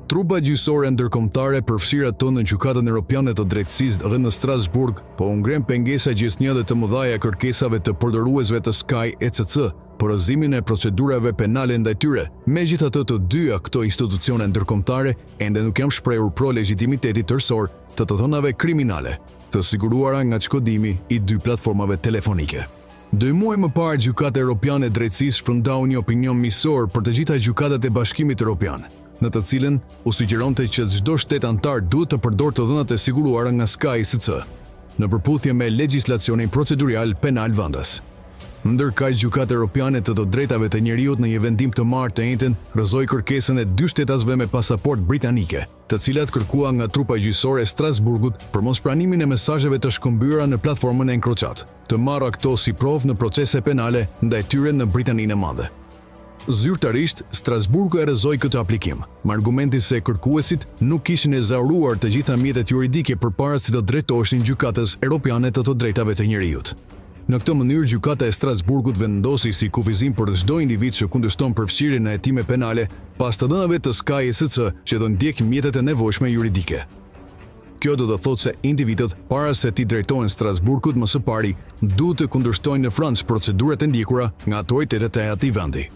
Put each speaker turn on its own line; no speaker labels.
Trupa gjyqësore ndërkombëtare përfshir ato në Gjykatën Evropiane të Drejtësisë dhe në Strasburg, po u ngren pengesa gjithnjë të mëdha kërkesave të përdoruesve të SKY-ECC për rrëzimin e procedurave penale ndaj tyre. Megjithatë, të dyja këto institucione ndërkombëtare ende nuk janë shprehur pro legjitimitetit tërësor të dhënave kriminale, të siguruara nga çkodimi i dy platformave telefonike. 2 muaj më parë, Gjykata Evropiane e Drejtësisë shpërndau një opinion miqësor për të gjitha gjykatat e Bashkimit Evropian, në të cilën u sugjeronte që çdo shtet antar duhet të përdorë të dhënat e siguruara nga SKY-ECC, në përputhje me legjislacionin procedurial penal vendas. Ndërkaq, Gjykata Evropiane të Drejtave të Njerëzit në një vendim të martë të njëjtën rrëzoi kërkesën e 2 shtetasve me pasaportë britanike, të cilat kërkuan nga trupa gjyqësore e Strasburgut për mospranimin e mesazheve të shkëmbyer në platformën e Encrochat, të marra këto si provë në procese penale ndaj tyre në Britaninë e Madhe. Zyrtarisht, Strasburgu e rrëzoi këtë aplikim, me argumentin se kërkuesit nuk kishin ezauruar të gjitha mjetet juridike përpara se të drejtoheshin Gjykatës Evropiane të Drejtave të Njerëzit. Në këtë mënyrë, Gjykata e Strasburgut vendosi si kufizim për çdo individ që kundërshton përfshirjen në hetime penale pas të dhënave të SKY-ECC që do ndjek mjetet e nevojshme juridike. Kjo do të thotë se individët, para se t'i drejtohen Strasburgut më së pari, duhet të kundërshtojnë në Francë procedurat e ndjekura nga autoritetet e atij vendi.